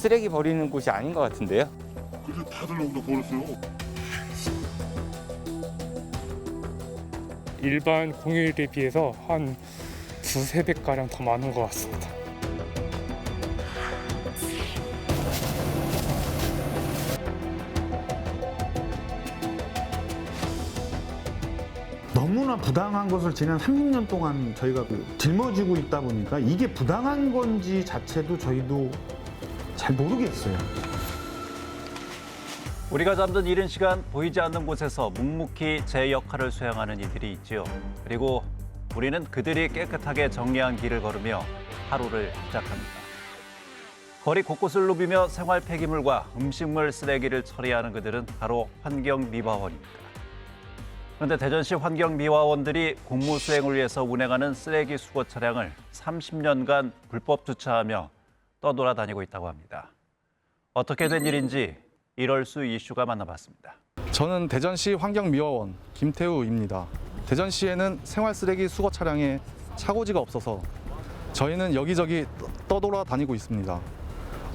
쓰레기 버리는 곳이 아닌 것 같은데요. 근데 다들 여기다 버렸어요. 일반 공휴일에 비해서 한 두세 배가량 더 많은 것 같습니다. 너무나 부당한 것을 지난 30년 동안 저희가 짊어지고 있다 보니까 이게 부당한 건지 자체도 저희도 잘 모르겠어요. 우리가 잠든 이른 시간 보이지 않는 곳에서 묵묵히 제 역할을 수행하는 이들이 있지요. 그리고 우리는 그들이 깨끗하게 정리한 길을 걸으며 하루를 시작합니다. 거리 곳곳을 누비며 생활 폐기물과 음식물 쓰레기를 처리하는 그들은 바로 환경미화원입니다. 그런데 대전시 환경미화원들이 공무 수행을 위해서 운행하는 쓰레기 수거 차량을 30년간 불법 주차하며 떠돌아다니고 있다고 합니다. 어떻게 된 일인지 이럴수 이슈가 만나봤습니다. 저는 대전시 환경미화원 김태우입니다. 대전시에는 생활쓰레기 수거 차량에 차고지가 없어서 저희는 여기저기 떠돌아다니고 있습니다.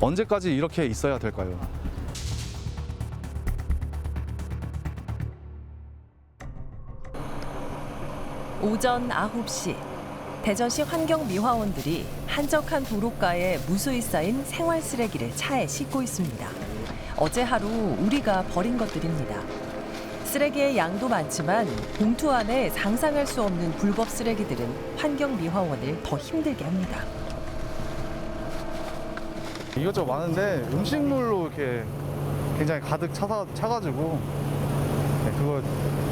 언제까지 이렇게 있어야 될까요? 오전 9시 대전시 환경미화원들이 한적한 도로가에 무수히 쌓인 생활 쓰레기를 차에 싣고 있습니다. 어제 하루 우리가 버린 것들입니다. 쓰레기의 양도 많지만 봉투 안에 상상할 수 없는 불법 쓰레기들은 환경미화원을 더 힘들게 합니다. 이것저것 많은데 음식물로 이렇게 굉장히 가득 차가지고 그걸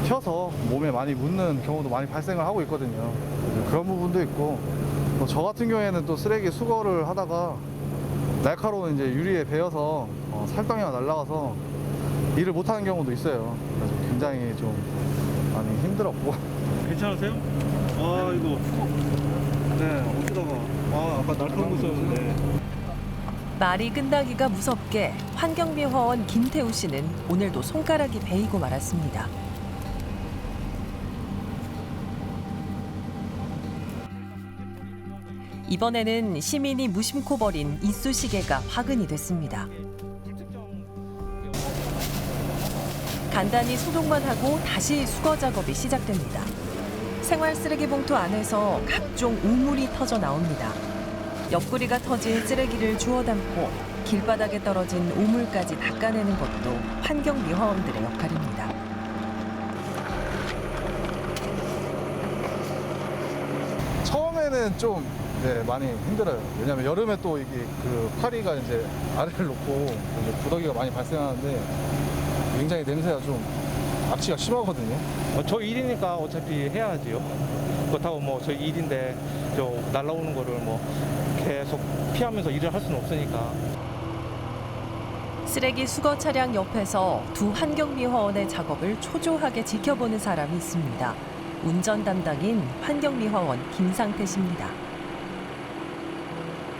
튀어서 몸에 많이 묻는 경우도 많이 발생을 하고 있거든요. 그런 부분도 있고 또 저 같은 경우에는 또 쓰레기 수거를 하다가 날카로운 이제 유리에 베어서 살덩이가 날아가서 일을 못하는 경우도 있어요. 그래서 굉장히 좀 많이 힘들었고. 괜찮으세요? 아 이거 네 어쩌다가 아까 날카로운 거 썼는데. 말이 끝나기가 무섭게 환경미화원 김태우 씨는 오늘도 손가락이 베이고 말았습니다. 이번에는 시민이 무심코 버린 이쑤시개가 화근이 됐습니다. 간단히 소독만 하고 다시 수거 작업이 시작됩니다. 생활 쓰레기 봉투 안에서 각종 우물이 터져 나옵니다. 옆구리가 터진 쓰레기를 주워 담고 길바닥에 떨어진 우물까지 닦아내는 것도 환경미화원들의 역할입니다. 처음에는 좀 많이 힘들어요. 왜냐하면 여름에 또 이게 그 파리가 이제 아래를 놓고 이제 구더기가 많이 발생하는데 굉장히 냄새가 좀 악취가 심하거든요. 저 일이니까 어차피 해야지요. 그렇다고 뭐 저희 일인데 저 날라오는 거를 뭐 계속 피하면서 일을 할 수는 없으니까. 쓰레기 수거 차량 옆에서 두 환경미화원의 작업을 초조하게 지켜보는 사람이 있습니다. 운전 담당인 환경미화원 김상태 씨입니다.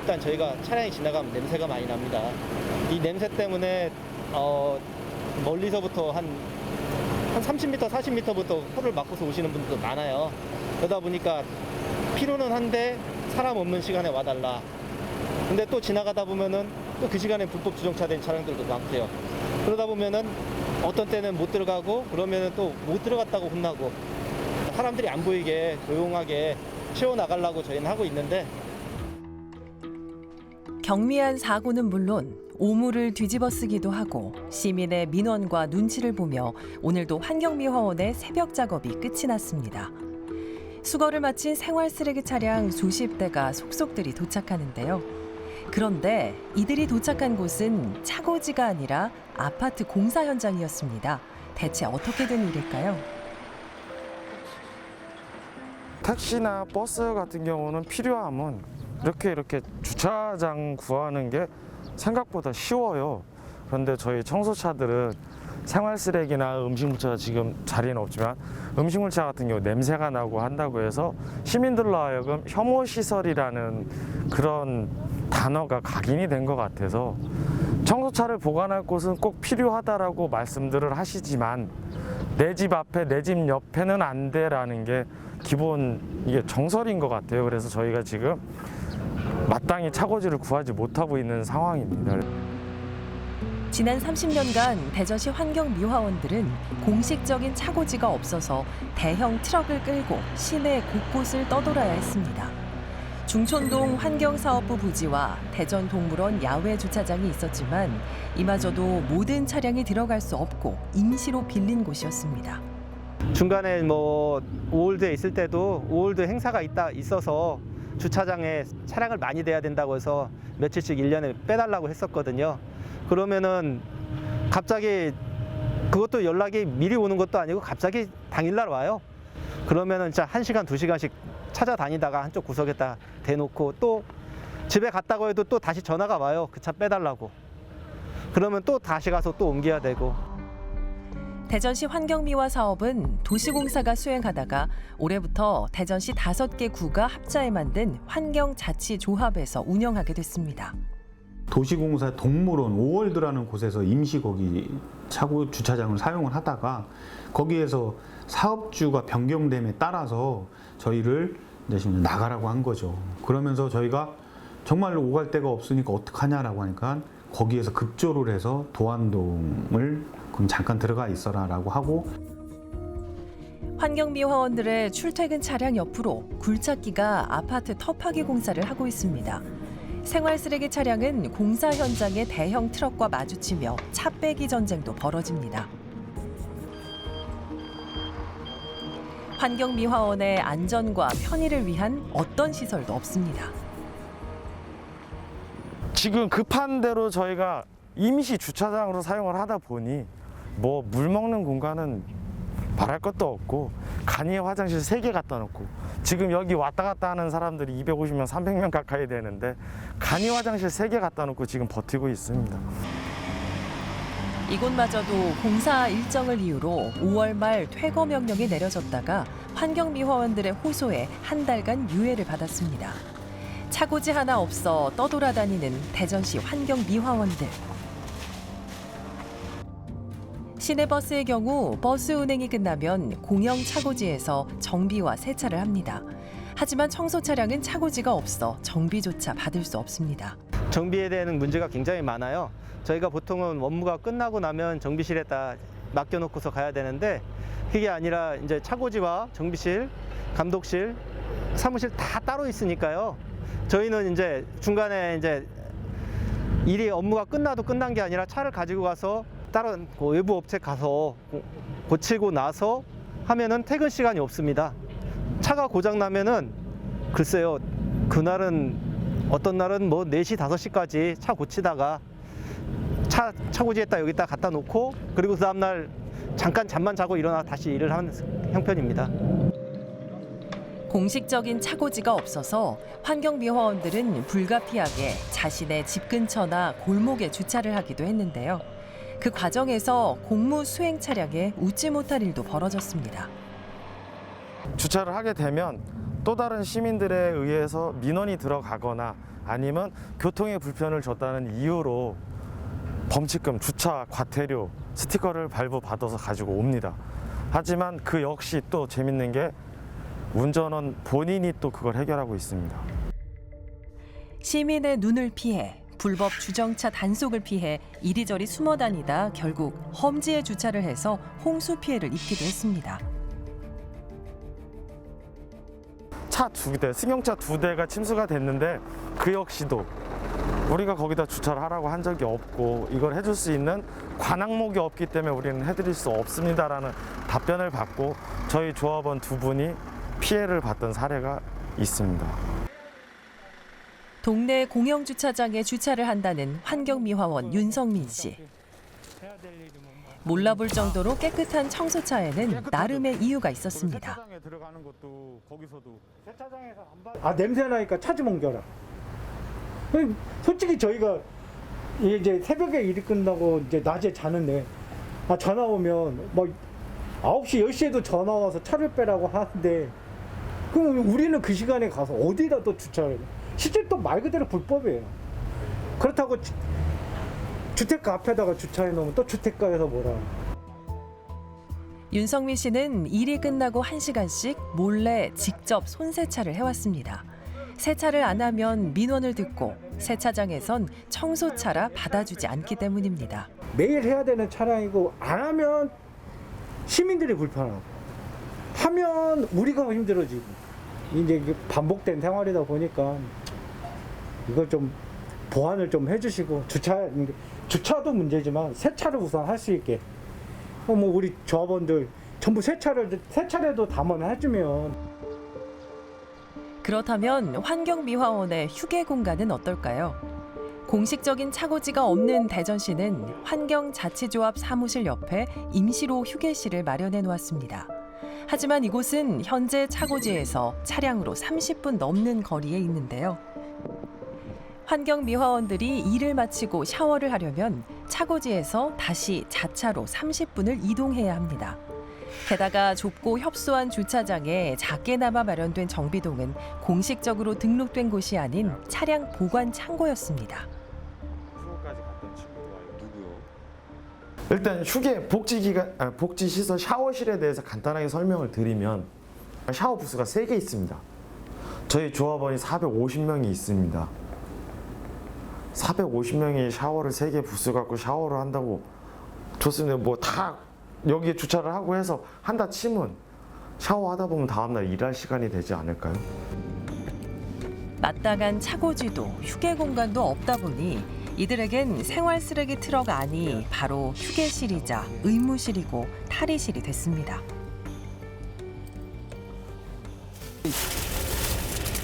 일단 저희가 차량이 지나가면 냄새가 많이 납니다. 이 냄새 때문에 멀리서부터 한 30m, 40m부터 코를 막고서 오시는 분들도 많아요. 그러다 보니까 필요는 한데 사람 없는 시간에 와달라. 근데 또 지나가다 보면은 또 그 시간에 불법 주정차된 차량들도 많고요. 그러다 보면은 어떤 때는 못 들어가고 그러면은 또 못 들어갔다고 혼나고 사람들이 안 보이게 조용하게 치워 나가려고 저희는 하고 있는데 경미한 사고는 물론 오물을 뒤집어 쓰기도 하고 시민의 민원과 눈치를 보며 오늘도 환경미화원의 새벽 작업이 끝이 났습니다. 수거를 마친 생활 쓰레기 차량 수십 대가 속속들이 도착하는데요. 그런데 이들이 도착한 곳은 차고지가 아니라 아파트 공사 현장이었습니다. 대체 어떻게 된 일일까요? 택시나 버스 같은 경우는 필요하면 이렇게 주차장 구하는 게 생각보다 쉬워요. 그런데 저희 청소차들은 생활 쓰레기나 음식물차 지금 자리는 없지만 음식물차 같은 경우 냄새가 나고 한다고 해서 시민들로 하여금 혐오 시설이라는 그런 단어가 각인이 된 것 같아서 청소차를 보관할 곳은 꼭 필요하다라고 말씀들을 하시지만 내 집 앞에 내 집 옆에는 안 돼라는 게 기본 이게 정설인 것 같아요. 그래서 저희가 지금 마땅히 차고지를 구하지 못하고 있는 상황입니다. 지난 30년간 대전시 환경미화원들은 공식적인 차고지가 없어서 대형 트럭을 끌고 시내 곳곳을 떠돌아야 했습니다. 중촌동 환경사업부 부지와 대전동물원 야외 주차장이 있었지만 이마저도 모든 차량이 들어갈 수 없고 임시로 빌린 곳이었습니다. 중간에 뭐 5홀드에 있을 때도 5홀드 행사가 있어서 주차장에 차량을 많이 대야 된다고 해서 며칠씩 1년에 빼달라고 했었거든요. 그러면은 갑자기 그것도 연락이 미리 오는 것도 아니고 갑자기 당일날 와요. 그러면은 진짜 1시간, 2시간씩 찾아다니다가 한쪽 구석에다 대놓고 또 집에 갔다고 해도 또 다시 전화가 와요. 그 차 빼달라고. 그러면 또 다시 가서 또 옮겨야 되고. 대전시 환경미화 사업은 도시공사가 수행하다가 올해부터 대전시 5개 구가 합자해 만든 환경자치조합에서 운영하게 됐습니다. 도시공사 동물원 5월드라는 곳에서 임시 거기 차고 주차장을 사용을 하다가 거기에서 사업주가 변경됨에 따라서 저희를 이제 나가라고 한 거죠. 그러면서 저희가 정말로 오갈 데가 없으니까 어떡하냐라고 하니까 거기에서 급조를 해서 도안동을 그럼 잠깐 들어가 있어라라고 하고. 환경미화원들의 출퇴근 차량 옆으로 굴착기가 아파트 터파기 공사를 하고 있습니다. 생활쓰레기 차량은 공사 현장의 대형 트럭과 마주치며 차 빼기 전쟁도 벌어집니다. 환경미화원의 안전과 편의를 위한 어떤 시설도 없습니다. 지금 급한 대로 저희가 임시 주차장으로 사용을 하다 보니 뭐 물 먹는 공간은 말할 것도 없고 간이의 화장실 3개 갖다 놓고 지금 여기 왔다 갔다 하는 사람들이 250명, 300명 가까이 되는데 간이 화장실 3개 갖다 놓고 지금 버티고 있습니다. 이곳마저도 공사 일정을 이유로 5월 말 퇴거 명령이 내려졌다가 환경미화원들의 호소에 한 달간 유예를 받았습니다. 차고지 하나 없어 떠돌아다니는 대전시 환경미화원들. 시내버스의 경우 버스 운행이 끝나면 공영 차고지에서 정비와 세차를 합니다. 하지만 청소 차량은 차고지가 없어 정비조차 받을 수 없습니다. 정비에 대한 문제가 굉장히 많아요. 저희가 보통은 업무가 끝나고 나면 정비실에다 맡겨놓고서 가야 되는데 그게 아니라 이제 차고지와 정비실, 감독실, 사무실 다 따로 있으니까요. 저희는 이제 중간에 이제 일이 업무가 끝나도 끝난 게 아니라 차를 가지고 가서 다른 외부 업체 가서 고치고 나서 하면은 퇴근 시간이 없습니다. 차가 고장 나면은 글쎄요, 그날은 어떤 날은 뭐 4시, 5시까지 차 고치다가 차고지에다 여기다 갖다 놓고 그리고 그 다음날 잠깐 잠만 자고 일어나 다시 일을 하는 형편입니다. 공식적인 차고지가 없어서 환경미화원들은 불가피하게 자신의 집 근처나 골목에 주차를 하기도 했는데요. 그 과정에서 공무 수행 차량에 웃지 못할 일도 벌어졌습니다. 주차를 하게 되면 또 다른 시민들에 의해서 민원이 들어가거나 아니면 교통에 불편을 줬다는 이유로 범칙금, 주차 과태료, 스티커를 발부받아서 가지고 옵니다. 하지만 그 역시 또 재밌는 게 운전원 본인이 또 그걸 해결하고 있습니다. 시민의 눈을 피해 불법 주정차 단속을 피해 이리저리 숨어 다니다 결국 험지에 주차를 해서 홍수 피해를 입기도 했습니다. 차 2대, 승용차 2대가 침수가 됐는데 그 역시도 우리가 거기다 주차를 하라고 한 적이 없고 이걸 해줄 수 있는 관항목이 없기 때문에 우리는 해드릴 수 없습니다라는 답변을 받고 저희 조합원 2분이 피해를 봤던 사례가 있습니다. 동네 공영주차장에 주차를 한다는 환경미화원 윤성민 씨. 몰라볼 정도로 깨끗한 청소차에는 나름의 이유가 있었습니다. 아, 냄새 나니까 차 좀 옮겨라. 솔직히 저희가 이제 새벽에 일이 끝나고 이제 낮에 자는데 전화 오면 뭐 9시, 10시에도 전화 와서 차를 빼라고 하는데 그럼 우리는 그 시간에 가서 어디다 또 주차를 해요? 실제 또 말 그대로 불법이에요. 그렇다고 주택가 앞에다가 주차해 놓으면 또 주택가에서 뭐라. 윤성민 씨는 일이 끝나고 1시간씩 몰래 직접 손세차를 해왔습니다. 세차를 안 하면 민원을 듣고 세차장에선 청소차라 받아주지 않기 때문입니다. 매일 해야 되는 차량이고 안 하면 시민들이 불편하고 하면 우리가 힘들어지고 이제 이게 반복된 생활이다 보니까 이걸 좀 보완을 좀 해주시고 주차도 문제지만 세차를 우선 할 수 있게 뭐 우리 조합원들 전부 세차라도 담원해주면. 그렇다면 환경미화원의 휴게 공간은 어떨까요? 공식적인 차고지가 없는 대전시는 환경자치조합 사무실 옆에 임시로 휴게실을 마련해 놓았습니다. 하지만 이곳은 현재 차고지에서 차량으로 30분 넘는 거리에 있는데요. 환경미화원들이 일을 마치고 샤워를 하려면 차고지에서 다시 자차로 30분을 이동해야 합니다. 게다가 좁고 협소한 주차장에 작게나마 마련된 정비동은 공식적으로 등록된 곳이 아닌 차량 보관 창고였습니다. 일단 휴게 복지시설 샤워실에 대해서 간단하게 설명을 드리면 샤워 부스가 3개 있습니다. 저희 조합원이 450명이 있습니다. 450명이 샤워를 3개 부스 갖고 샤워를 한다고 좋습니다. 뭐 다 여기에 주차를 하고 해서 한다 치면 샤워하다 보면 다음날 일할 시간이 되지 않을까요? 마땅한 차고지도 휴게 공간도 없다 보니 이들에겐 생활 쓰레기 트럭 안이 바로 휴게실이자 의무실이고 탈의실이 됐습니다.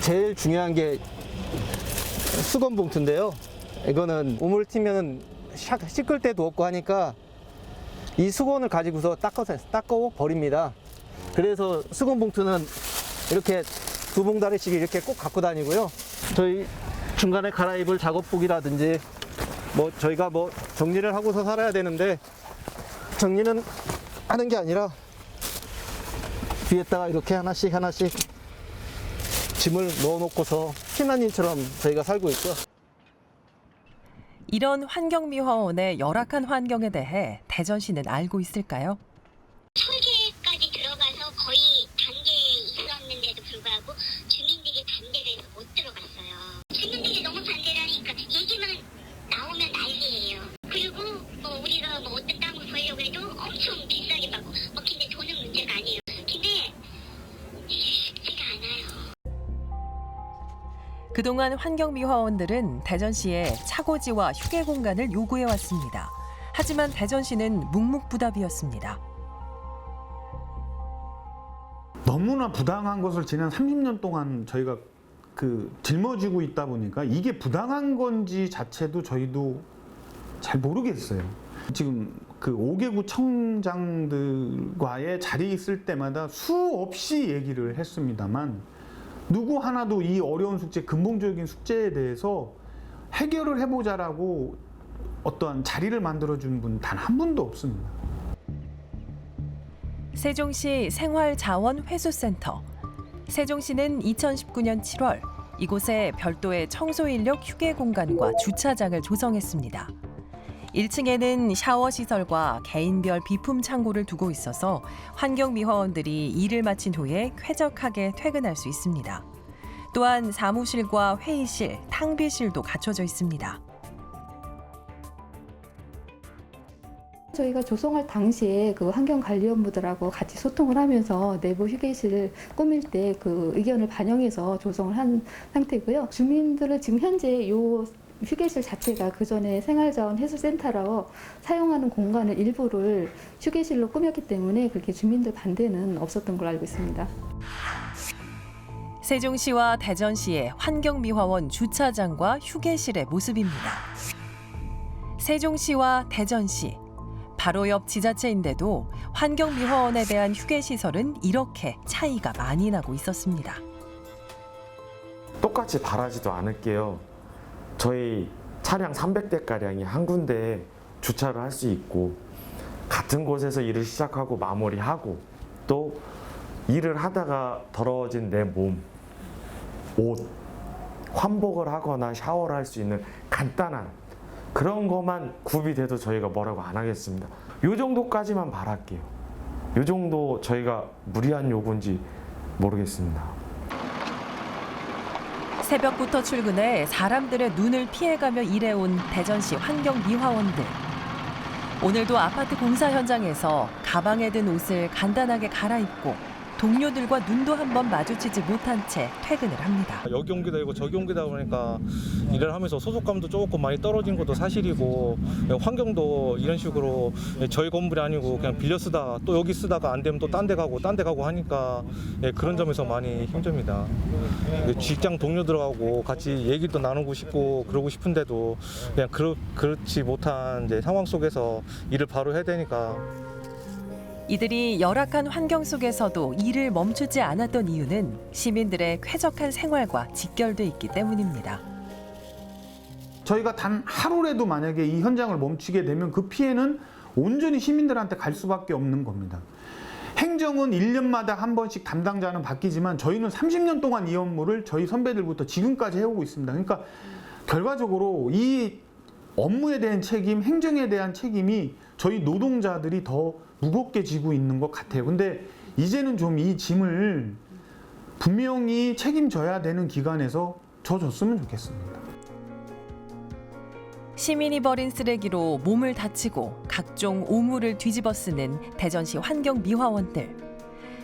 제일 중요한 게 수건 봉투인데요. 이거는 우물 튀면 씻을 때도 없고 하니까 이 수건을 가지고서 닦아 버립니다. 그래서 수건 봉투는 이렇게 2봉다리씩 이렇게 꼭 갖고 다니고요. 저희 중간에 갈아입을 작업복이라든지 뭐 저희가 뭐 정리를 하고서 살아야 되는데 정리는 하는 게 아니라 뒤에다가 이렇게 하나씩 짐을 넣어놓고서 피난민처럼 저희가 살고 있죠. 이런 환경미화원의 열악한 환경에 대해 대전시는 알고 있을까요? 설계까지 들어가서 거의 단계에 있었는데도 불구하고 주민들이 반대를 해서 못 들어갔어요. 주민들이 너무 반대라니까 얘기만 나오면 난리예요. 그리고 뭐 우리가 뭐 어떤 땅을 구하려고 해도 엄청 비싸게 받고 근데 돈은 문제가 아니에요. 근데 쉽지가 않아요. 그동안 환경미화원들은 대전시에 차고지와 휴게 공간을 요구해왔습니다. 하지만 대전시는 묵묵부답이었습니다. 너무나 부당한 것을 지난 30년 동안 저희가 짊어지고 있다 보니까 이게 부당한 건지 자체도 저희도 잘 모르겠어요. 지금 5개구 청장들과의 자리에 있을 때마다 수없이 얘기를 했습니다만 누구 하나도 이 어려운 숙제, 근본적인 숙제에 대해서 해결을 해보자라고 어떠한 자리를 만들어준 분 단 한 분도 없습니다. 세종시 생활자원회수센터. 세종시는 2019년 7월 이곳에 별도의 청소인력 휴게 공간과 주차장을 조성했습니다. 1층에는 샤워시설과 개인별 비품 창고를 두고 있어서 환경미화원들이 일을 마친 후에 쾌적하게 퇴근할 수 있습니다. 또한 사무실과 회의실, 탕비실도 갖춰져 있습니다. 저희가 조성할 당시에 환경관리업무들하고 같이 소통을 하면서 내부 휴게실을 꾸밀 때 의견을 반영해서 조성을 한 상태고요. 주민들은 지금 현재 이 휴게실 자체가 그전에 생활자원회수센터로 사용하는 공간을 일부를 휴게실로 꾸몄기 때문에 그렇게 주민들 반대는 없었던 걸로 알고 있습니다. 세종시와 대전시의 환경미화원 주차장과 휴게실의 모습입니다. 세종시와 대전시, 바로 옆 지자체인데도 환경미화원에 대한 휴게시설은 이렇게 차이가 많이 나고 있었습니다. 똑같이 바라지도 않을게요. 저희 차량 300대가량이 한 군데에 주차를 할 수 있고 같은 곳에서 일을 시작하고 마무리하고 또 일을 하다가 더러워진 내 몸, 옷, 환복을 하거나 샤워를 할 수 있는 간단한 그런 것만 구비돼도 저희가 뭐라고 안 하겠습니다. 요 정도까지만 바랄게요. 요 정도 저희가 무리한 요구인지 모르겠습니다. 새벽부터 출근해 사람들의 눈을 피해가며 일해온 대전시 환경미화원들. 오늘도 아파트 공사 현장에서 가방에 든 옷을 간단하게 갈아입고 동료들과 눈도 한번 마주치지 못한 채 퇴근을 합니다. 여기 옮기다 이고 저기 옮기다 보니까 일을 하면서 소속감도 조금 많이 떨어진 것도 사실이고, 환경도 이런 식으로 저희 건물이 아니고 그냥 빌려 쓰다가 또 여기 쓰다가 안 되면 또 딴 데 가고 하니까 그런 점에서 많이 힘듭니다. 직장 동료들하고 같이 얘기도 나누고 싶고 그러고 싶은데도 그냥 그렇지 못한 이제 상황 속에서 일을 바로 해야 되니까. 이들이 열악한 환경 속에서도 일을 멈추지 않았던 이유는 시민들의 쾌적한 생활과 직결돼 있기 때문입니다. 저희가 단 하루라도 만약에 이 현장을 멈추게 되면 그 피해는 온전히 시민들한테 갈 수밖에 없는 겁니다. 행정은 1년마다 한 번씩 담당자는 바뀌지만 저희는 30년 동안 이 업무를 저희 선배들부터 지금까지 해오고 있습니다. 그러니까 결과적으로 이 업무에 대한 책임, 행정에 대한 책임이 저희 노동자들이 더 무겁게 지고 있는 것 같아요. 근데 이제는 좀 이 짐을 분명히 책임져야 되는 기관에서 져줬으면 좋겠습니다. 시민이 버린 쓰레기로 몸을 다치고 각종 오물을 뒤집어 쓰는 대전시 환경미화원들.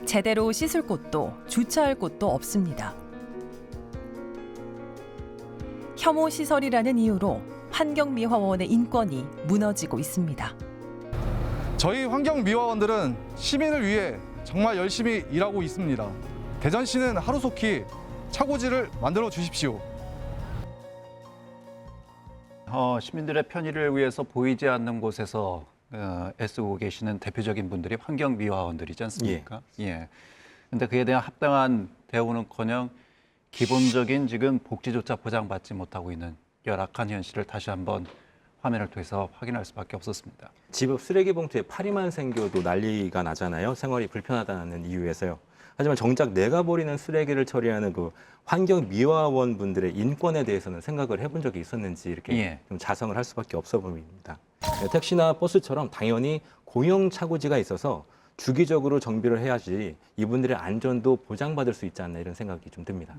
제대로 씻을 곳도 주차할 곳도 없습니다. 혐오 시설이라는 이유로 환경미화원의 인권이 무너지고 있습니다. 저희 환경미화원들은 시민을 위해 정말 열심히 일하고 있습니다. 대전시는 하루속히 차고지를 만들어 주십시오. 시민들의 편의를 위해서 보이지 않는 곳에서 애쓰고 계시는 대표적인 분들이 환경미화원들이지 않습니까? 예. 근데 그에 대한 합당한 대우는커녕 기본적인 지금 복지조차 보장받지 못하고 있는 열악한 현실을 다시 한번 화면을 통해서 확인할 수밖에 없었습니다. 집 앞 쓰레기 봉투에 파리만 생겨도 난리가 나잖아요. 생활이 불편하다는 이유에서요. 하지만 정작 내가 버리는 쓰레기를 처리하는 그 환경미화원 분들의 인권에 대해서는 생각을 해본 적이 있었는지 이렇게 좀 자성을 할 수밖에 없어 보입니다. 택시나 버스처럼 당연히 공용 차고지가 있어서 주기적으로 정비를 해야지 이분들의 안전도 보장받을 수 있지 않나 이런 생각이 좀 듭니다.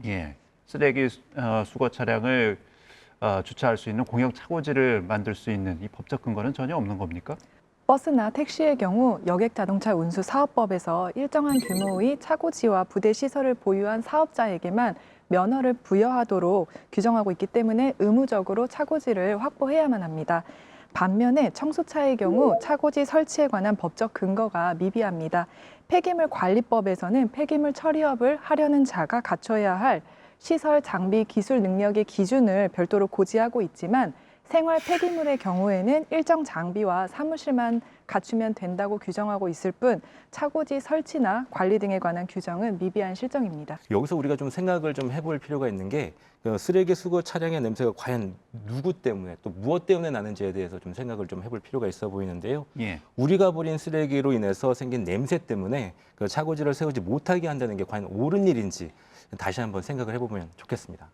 쓰레기 수거 차량을 주차할 수 있는 공용 차고지를 만들 수 있는 이 법적 근거는 전혀 없는 겁니까? 버스나 택시의 경우 여객자동차운수사업법에서 일정한 규모의 차고지와 부대 시설을 보유한 사업자에게만 면허를 부여하도록 규정하고 있기 때문에 의무적으로 차고지를 확보해야만 합니다. 반면에 청소차의 경우 차고지 설치에 관한 법적 근거가 미비합니다. 폐기물 관리법에서는 폐기물 처리업을 하려는 자가 갖춰야 할 시설, 장비, 기술 능력의 기준을 별도로 고지하고 있지만 생활 폐기물의 경우에는 일정 장비와 사무실만 갖추면 된다고 규정하고 있을 뿐 차고지 설치나 관리 등에 관한 규정은 미비한 실정입니다. 여기서 우리가 좀 생각을 좀 해볼 필요가 있는 게 쓰레기 수거 차량의 냄새가 과연 누구 때문에 또 무엇 때문에 나는지에 대해서 좀 생각을 좀 해볼 필요가 있어 보이는데요. 우리가 버린 쓰레기로 인해서 생긴 냄새 때문에 그 차고지를 세우지 못하게 한다는 게 과연 옳은 일인지 다시 한번 생각을 해보면 좋겠습니다.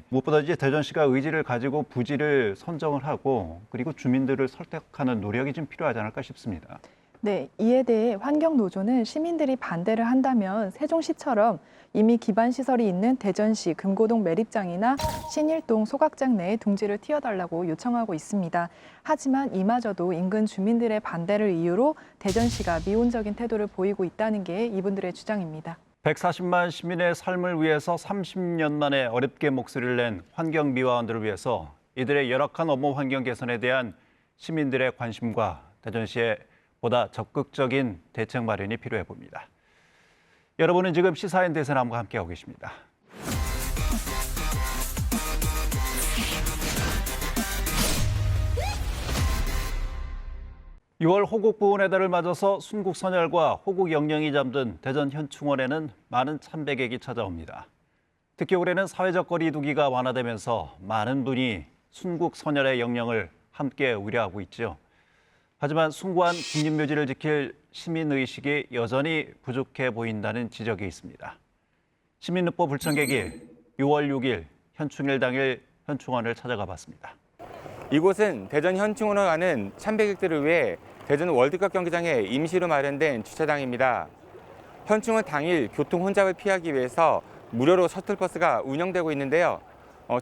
무엇보다 이제 대전시가 의지를 가지고 부지를 선정을 하고 그리고 주민들을 설득하는 노력이 좀 필요하지 않을까 싶습니다. 네, 이에 대해 환경노조는 시민들이 반대를 한다면 세종시처럼 이미 기반 시설이 있는 대전시 금고동 매립장이나 신일동 소각장 내에 둥지를 틔워달라고 요청하고 있습니다. 하지만 이마저도 인근 주민들의 반대를 이유로 대전시가 미온적인 태도를 보이고 있다는 게 이분들의 주장입니다. 140만 시민의 삶을 위해서 30년 만에 어렵게 목소리를 낸 환경미화원들을 위해서 이들의 열악한 업무 환경 개선에 대한 시민들의 관심과 대전시의 보다 적극적인 대책 마련이 필요해 보입니다. 여러분은 지금 시사인 대선함과 함께하고 계십니다. (6월) 호국 부훈의 달을 맞아서 순국 선열과 호국 영령이 잠든 대전 현충원에는 많은 참배객이 찾아옵니다. 특히 올해는 사회적 거리 두기가 완화되면서 많은 분이 순국 선열의 영령을 함께 의뢰하고 있죠. 하지만 숭고한 국립묘지를 지킬 시민의식이 여전히 부족해 보인다는 지적이 있습니다. 시민늑보 불청객이 6월 6일 현충일 당일 현충원을 찾아가 봤습니다. 이곳은 대전 현충원을 가는 참배객들을 위해 대전 월드컵 경기장에 임시로 마련된 주차장입니다. 현충원 당일 교통 혼잡을 피하기 위해서 무료로 셔틀버스가 운영되고 있는데요.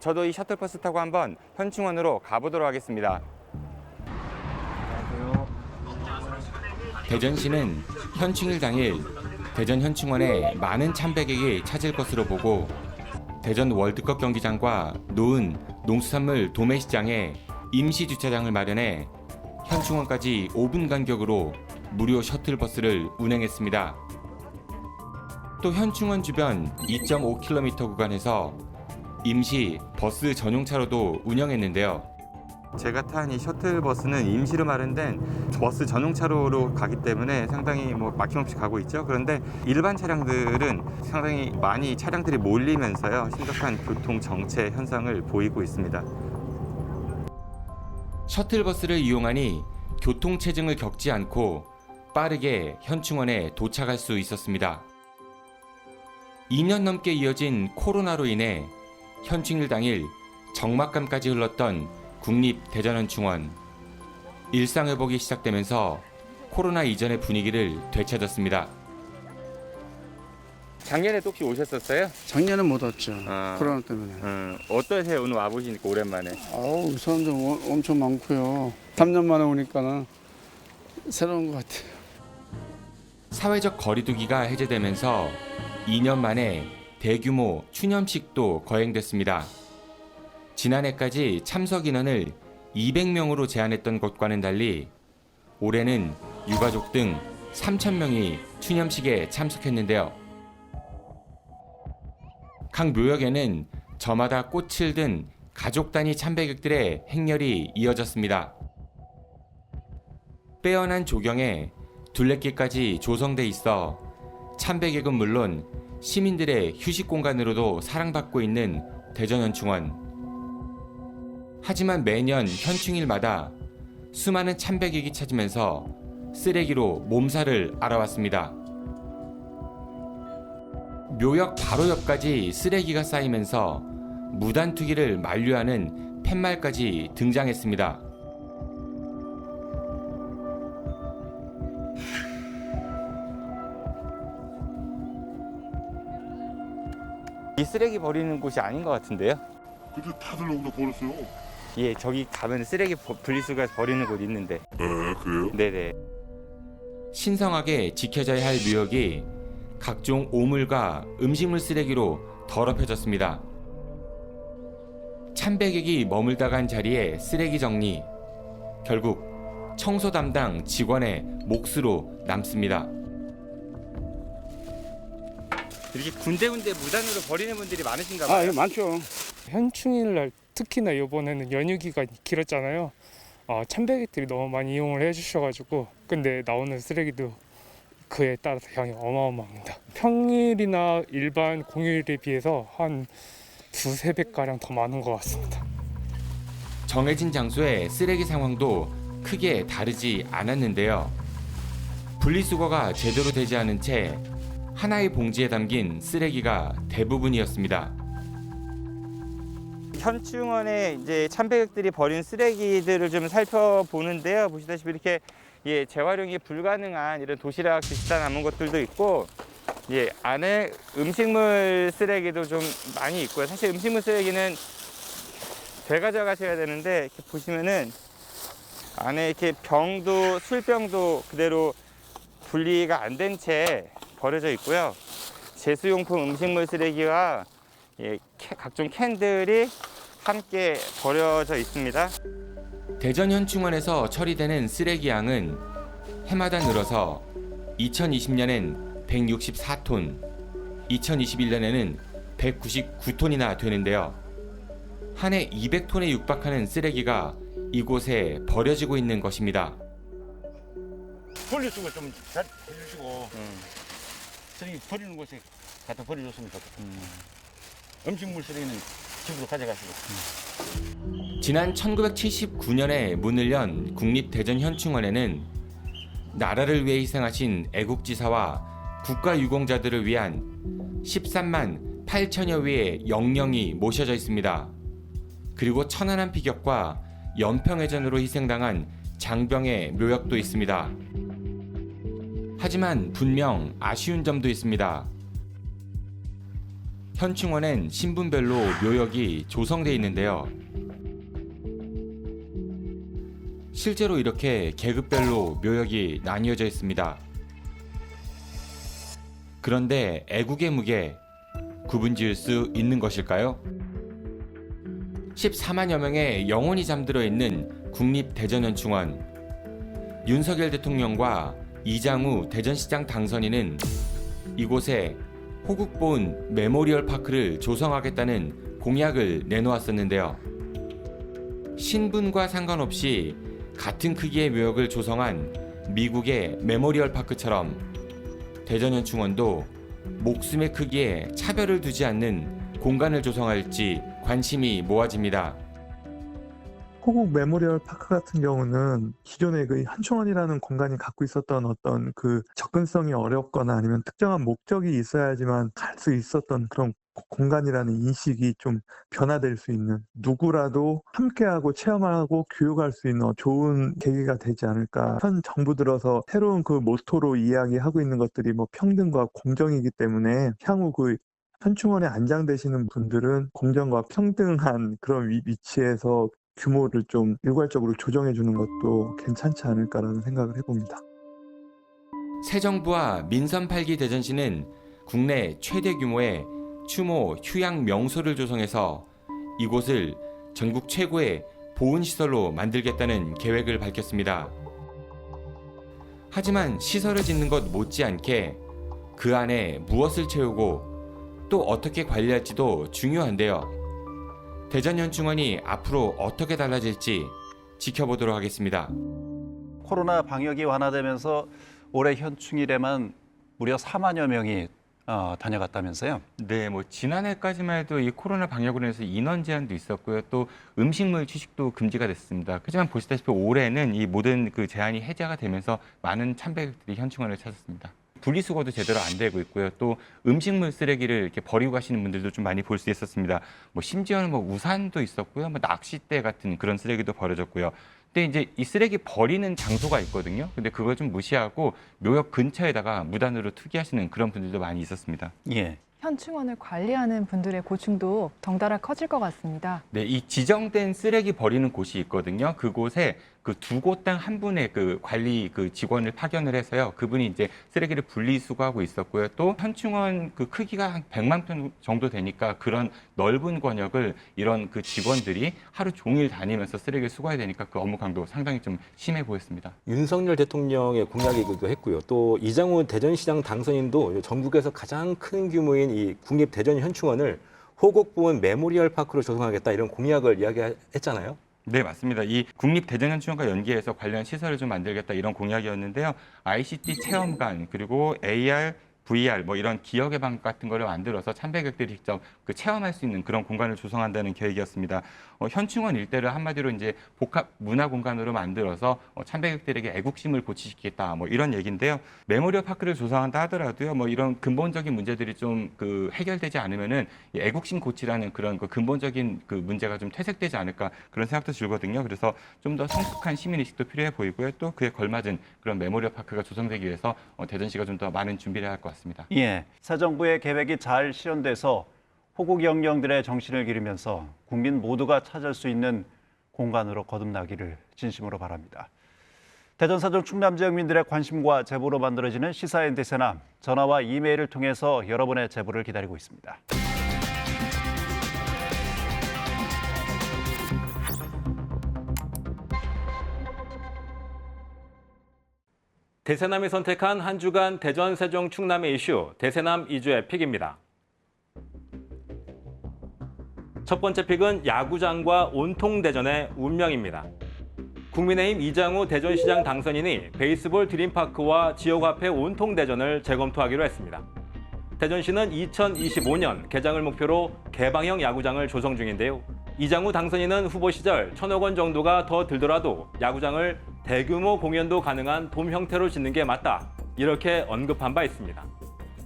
저도 이 셔틀버스 타고 한번 현충원으로 가보도록 하겠습니다. 대전시는 현충일 당일 대전 현충원에 많은 참배객이 찾을 것으로 보고 대전 월드컵 경기장과 노은 농수산물 도매시장에 임시 주차장을 마련해 현충원까지 5분 간격으로 무료 셔틀버스를 운행했습니다. 또 현충원 주변 2.5km 구간에서 임시 버스 전용차로도 운영했는데요. 제가 탄 이 셔틀버스는 임시로 마련된 버스 전용차로로 가기 때문에 상당히 막힘없이 가고 있죠. 그런데 일반 차량들은 상당히 많이 차량들이 몰리면서요, 심각한 교통 정체 현상을 보이고 있습니다. 셔틀버스를 이용하니 교통체증을 겪지 않고 빠르게 현충원에 도착할 수 있었습니다. 2년 넘게 이어진 코로나로 인해 현충일 당일 적막감까지 흘렀던 국립대전현충원. 일상회복이 시작되면서 코로나 이전의 분위기를 되찾았습니다. 작년에 또 혹시 오셨었어요? 작년에 못 왔죠. 코로나 때문에. 어떠세요? 오늘 와보시니까 오랜만에. 사람들 엄청 많고요. 3년 만에 오니까는 새로운 것 같아요. 사회적 거리두기가 해제되면서 2년 만에 대규모 추념식도 거행됐습니다. 지난해까지 참석 인원을 200명으로 제한했던 것과는 달리 올해는 유가족 등 3,000명이 추념식에 참석했는데요. 각 묘역에는 저마다 꽃을 든 가족 단위 참배객들의 행렬이 이어졌습니다. 빼어난 조경에 둘레길까지 조성돼 있어 참배객은 물론 시민들의 휴식 공간으로도 사랑받고 있는 대전현충원. 하지만 매년 현충일마다 수많은 참배객이 찾으면서 쓰레기로 몸살을 앓아왔습니다. 묘역 바로 옆까지 쓰레기가 쌓이면서 무단 투기를 만류하는 팻말까지 등장했습니다. 이 쓰레기 버리는 곳이 아닌 것 같은데요? 근데 다들 여기다 버렸어요. 예, 저기 가면 쓰레기 분리수거 버리는 곳 있는데. 그래요? 네네. 신성하게 지켜져야 할 묘역이 각종 오물과 음식물 쓰레기로 더럽혀졌습니다. 참배객이 머물다 간 자리에 쓰레기 정리. 결국 청소 담당 직원의 몫으로 남습니다. 이렇게 군데군데 무단으로 버리는 분들이 많으신가 봐요. 예, 많죠. 현충일 날 특히나 이번에는 연휴 기간이 길었잖아요. 참배객들이 너무 많이 이용을 해주셔가지고 근데 나오는 쓰레기도 그에 따라서 양이 어마어마합니다. 평일이나 일반 공휴일에 비해서 한 2~3배가량 더 많은 것 같습니다. 정해진 장소의 쓰레기 상황도 크게 다르지 않았는데요. 분리수거가 제대로 되지 않은 채 하나의 봉지에 담긴 쓰레기가 대부분이었습니다. 현충원에 이제 참배객들이 버린 쓰레기들을 좀 살펴보는데요. 보시다시피 이렇게 재활용이 불가능한 이런 도시락 비슷한 남은 것들도 있고, 안에 음식물 쓰레기도 좀 많이 있고요. 사실 음식물 쓰레기는 되가져가셔야 되는데 이렇게 보시면은 안에 이렇게 병도 술병도 그대로 분리가 안 된 채 버려져 있고요. 제수용품 음식물 쓰레기와 각종 캔들이 함께 버려져 있습니다. 대전 현충원에서 처리되는 쓰레기 양은 해마다 늘어서 2020년엔 164톤, 2021년에는 199톤이나 되는데요. 한 해 200톤에 육박하는 쓰레기가 이곳에 버려지고 있는 것입니다. 분리수거 좀 잘 해주시고 쓰레기 버리는 곳에 갖다 버려줬으면 좋겠다. 음식물 쓰레기는 집으로 가져가시고. 지난 1979년에 문을 연 국립대전현충원에는 나라를 위해 희생하신 애국지사와 국가유공자들을 위한 13만 8천여 위의 영령이 모셔져 있습니다. 그리고 천안함 피격과 연평해전으로 희생당한 장병의 묘역도 있습니다. 하지만 분명 아쉬운 점도 있습니다. 현충원엔 신분별로 묘역이 조성되어 있는데요. 실제로 이렇게 계급별로 묘역이 나뉘어져 있습니다. 그런데 애국의 무게 구분 지을 수 있는 것일까요? 14만여 명의 영혼이 잠들어 있는 국립대전현충원. 윤석열 대통령과 이장우 대전시장 당선인은 이곳에 호국보훈 메모리얼 파크를 조성하겠다는 공약을 내놓았었는데요. 신분과 상관없이 같은 크기의 묘역을 조성한 미국의 메모리얼 파크처럼 대전현충원도 목숨의 크기에 차별을 두지 않는 공간을 조성할지 관심이 모아집니다. 호국 메모리얼 파크 같은 경우는 기존의 그 현충원이라는 공간이 갖고 있었던 어떤 그 접근성이 어렵거나 아니면 특정한 목적이 있어야지만 갈 수 있었던 그런 공간이라는 인식이 좀 변화될 수 있는, 누구라도 함께하고 체험하고 교육할 수 있는 좋은 계기가 되지 않을까. 현 정부 들어서 새로운 그 모토로 이야기하고 있는 것들이 뭐 평등과 공정이기 때문에 향후 그 현충원에 안장되시는 분들은 공정과 평등한 그런 위치에서 규모를 좀 일괄적으로 조정해 주는 것도 괜찮지 않을까라는 생각을 해봅니다. 새 정부와 민선 8기 대전시는 국내 최대 규모의 추모 휴양 명소를 조성해서 이곳을 전국 최고의 보훈시설로 만들겠다는 계획을 밝혔습니다. 하지만 시설을 짓는 것 못지않게 그 안에 무엇을 채우고 또 어떻게 관리할지도 중요한데요. 대전현충원이 앞으로 어떻게 달라질지 지켜보도록 하겠습니다. 코로나 방역이 완화되면서 올해 현충일에만 무려 4만여 명이 다녀갔다면서요? 네, 뭐 지난해까지만 해도 이 코로나 방역으로 인해서 인원 제한도 있었고요. 또 음식물 취식도 금지가 됐습니다. 하지만 보시다시피 올해는 이 모든 그 제한이 해제가 되면서 많은 참배객들이 현충원을 찾았습니다. 분리수거도 제대로 안 되고 있고요. 또 음식물 쓰레기를 이렇게 버리고 가시는 분들도 좀 많이 볼 수 있었습니다. 뭐 심지어는 뭐 우산도 있었고요. 뭐 낚싯대 같은 그런 쓰레기도 버려졌고요. 근데 이제 이 쓰레기 버리는 장소가 있거든요. 근데 그걸 좀 무시하고 묘역 근처에다가 무단으로 투기하시는 그런 분들도 많이 있었습니다. 예. 현충원을 관리하는 분들의 고충도 덩달아 커질 것 같습니다. 네, 이 지정된 쓰레기 버리는 곳이 있거든요. 그곳에 그 두 곳당 한 분의 그 관리 그 직원을 파견을 해서요. 그분이 이제 쓰레기를 분리수거하고 있었고요. 또 현충원 그 크기가 한 100만 평 정도 되니까 그런 넓은 권역을 이런 그 직원들이 하루 종일 다니면서 쓰레기를 수거해야 되니까 그 업무 강도 상당히 좀 심해 보였습니다. 윤석열 대통령의 공약이기도 했고요. 또 이장우 대전시장 당선인도 전국에서 가장 큰 규모인 이 국립대전현충원을 호국보훈 메모리얼 파크로 조성하겠다 이런 공약을 이야기했잖아요. 네, 맞습니다. 이 국립대전현충원과 연계해서 관련 시설을 좀 만들겠다 이런 공약이었는데요. ICT 체험관 그리고 AR, VR 뭐 이런 기억의 방 같은 거를 만들어서 참배객들이 직접 그 체험할 수 있는 그런 공간을 조성한다는 계획이었습니다. 현충원 일대를 한마디로 이제 복합 문화 공간으로 만들어서 참배객들에게 애국심을 고취시키겠다 뭐 이런 얘기인데요. 메모리얼 파크를 조성한다 하더라도요. 뭐 이런 근본적인 문제들이 좀 그 해결되지 않으면은 이 애국심 고취라는 그런 그 근본적인 그 문제가 좀 퇴색되지 않을까 그런 생각도 들거든요. 그래서 좀 더 성숙한 시민 의식도 필요해 보이고요. 또 그에 걸맞은 그런 메모리얼 파크가 조성되기 위해서 대전시가 좀 더 많은 준비를 할 것 같습니다. 예, 새 정부의 계획이 잘 실현돼서 호국 영령들의 정신을 기리면서 국민 모두가 찾을 수 있는 공간으로 거듭나기를 진심으로 바랍니다. 대전사정 충남 지역민들의 관심과 제보로 만들어지는 시사인 대세남, 전화와 이메일을 통해서 여러분의 제보를 기다리고 있습니다. 대세남이 선택한 한 주간 대전, 세종, 충남의 이슈, 대세남 2주의 픽입니다. 첫 번째 픽은 야구장과 온통대전의 운명입니다. 국민의힘 이장우 대전시장 당선인이 베이스볼 드림파크와 지역화폐 온통대전을 재검토하기로 했습니다. 대전시는 2025년 개장을 목표로 개방형 야구장을 조성 중인데요. 이장우 당선인은 후보 시절 1,000억 원 정도가 더 들더라도 야구장을 대규모 공연도 가능한 돔 형태로 짓는 게 맞다, 이렇게 언급한 바 있습니다.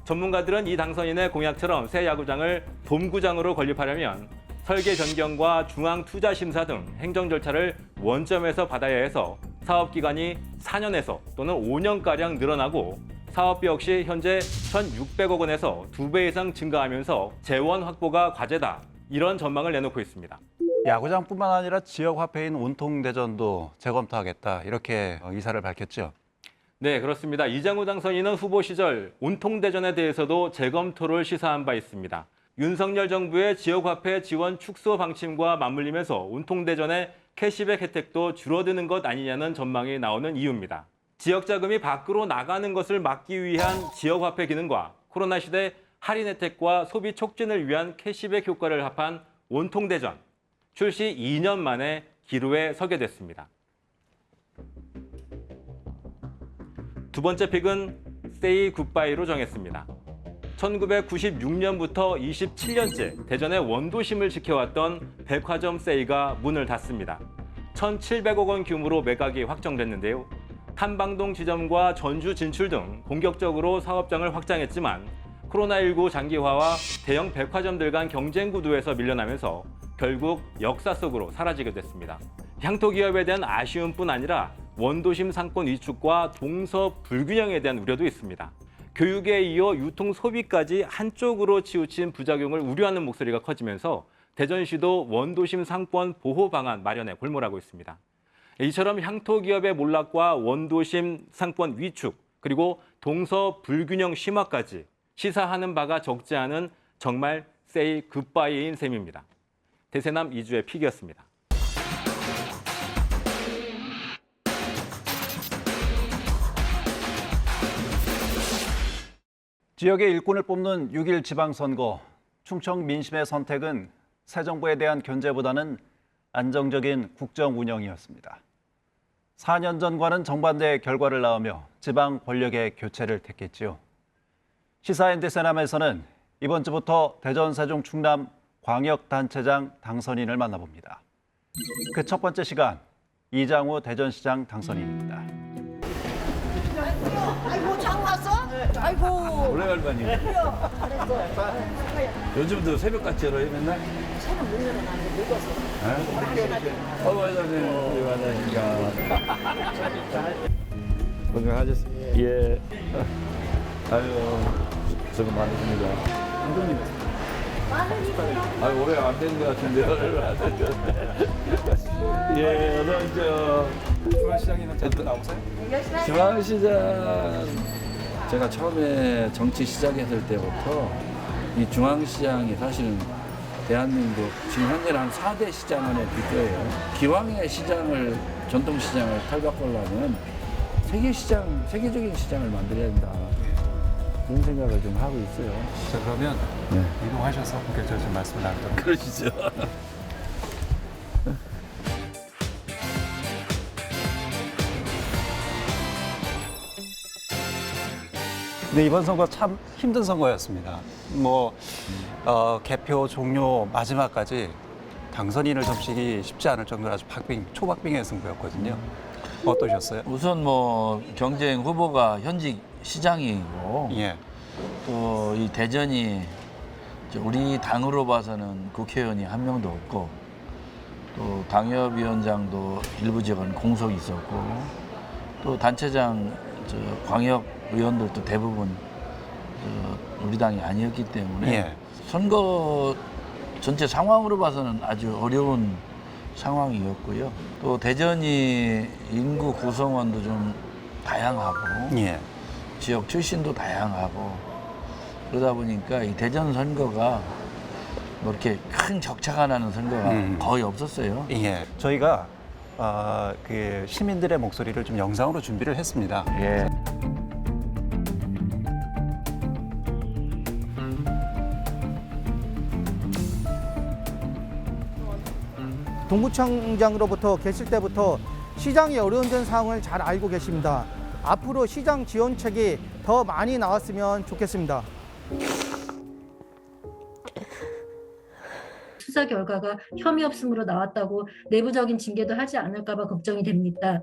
전문가들은 이 당선인의 공약처럼 새 야구장을 돔구장으로 건립하려면 설계 변경과 중앙투자심사 등 행정 절차를 원점에서 받아야 해서 사업기간이 4년에서 또는 5년가량 늘어나고 사업비 역시 현재 1,600억 원에서 2배 이상 증가하면서 재원 확보가 과제다, 이런 전망을 내놓고 있습니다. 야구장뿐만 아니라 지역 화폐인 온통대전도 재검토하겠다 이렇게 의사를 밝혔죠. 네, 그렇습니다. 이장우 당선인은 후보 시절 온통대전에 대해서도 재검토를 시사한 바 있습니다. 윤석열 정부의 지역화폐 지원 축소 방침과 맞물리면서 온통대전의 캐시백 혜택도 줄어드는 것 아니냐는 전망이 나오는 이유입니다. 지역 자금이 밖으로 나가는 것을 막기 위한 지역화폐 기능과 코로나 시대 할인 혜택과 소비 촉진을 위한 캐시백 효과를 합한 온통대전. 출시 2년 만에 기로에 서게 됐습니다. 두 번째 픽은 Say Goodbye로 정했습니다. 1996년부터 27년째 대전의 원도심을 지켜왔던 백화점 세이가 문을 닫습니다. 1,700억 원 규모로 매각이 확정됐는데요. 탐방동 지점과 전주 진출 등 공격적으로 사업장을 확장했지만 코로나19 장기화와 대형 백화점들 간 경쟁 구도에서 밀려나면서 결국 역사 속으로 사라지게 됐습니다. 향토 기업에 대한 아쉬움뿐 아니라 원도심 상권 위축과 동서 불균형에 대한 우려도 있습니다. 교육에 이어 유통 소비까지 한쪽으로 치우친 부작용을 우려하는 목소리가 커지면서 대전시도 원도심 상권 보호 방안 마련에 골몰하고 있습니다. 이처럼 향토 기업의 몰락과 원도심 상권 위축, 그리고 동서 불균형 심화까지 시사하는 바가 적지 않은 정말 Say Goodbye인 셈입니다. 대세남 이주의 픽이었습니다. 지역의 일꾼을 뽑는 6.1 지방선거. 충청 민심의 선택은 새 정부에 대한 견제보다는 안정적인 국정 운영이었습니다. 4년 전과는 정반대의 결과를 낳으며 지방 권력의 교체를 택했지요. 시사인 대세남에서는 이번 주부터 대전, 세종, 충남 광역단체장 당선인을 만나봅니다. 그 첫 번째 시간, 이장우 대전시장 당선인입니다. 아이고, 장 왔어? 아이고. 오래간만이요. 잘했어. 요즘도 새벽같이 열어요, 맨날? 새는 못 일어나는데 늙어서. 선생님, 안녕하십니까. 건강하셨습니까? 예. 아유, 수고 많으십니다. 아유, 오래 안 된 것 같은데, 얼마 안 된 것 같은데. 예, 어서 오십시오. 중앙시장에는 자주 나오세요? 중앙시장, 제가 처음에 정치 시작했을 때부터 이 중앙시장이 사실은 대한민국 지금 현재 한 4대 시장 안에 들 거예요. 기왕의 시장을, 전통시장을 탈바꾸려면 세계적인 시장을 만들어야 된다. 그런 생각을 좀 하고 있어요. 자, 그러면 이동하셔서 본격적으로 좀 말씀을 나누도록 그러시죠. 네, 이번 선거 참 힘든 선거였습니다. 개표 종료 마지막까지 당선인을 점치기 쉽지 않을 정도로 아주 초박빙의 승부였거든요. 어떠셨어요? 우선 경쟁 후보가 현직 시장이고 또 이 대전이 우리 당으로 봐서는 국회의원이 한 명도 없고 또 당협위원장도 일부 지역은 공석이 있었고 또 단체장 광역 의원들도 대부분 우리 당이 아니었기 때문에 선거 전체 상황으로 봐서는 아주 어려운 상황이었고요. 또 대전이 인구 구성원도 좀 다양하고 지역 출신도 다양하고 그러다 보니까 이 대전 선거가 이렇게 큰 격차가 나는 선거가 거의 없었어요. 저희가 그 시민들의 목소리를 좀 영상으로 준비를 했습니다. 동구청장으로부터 계실 때부터 시장이 어려운 상황을 잘 알고 계십니다. 앞으로 시장 지원책이 더 많이 나왔으면 좋겠습니다. 수사 결과가 혐의 없음으로 나왔다고 내부적인 징계도 하지 않을까 봐 걱정이 됩니다.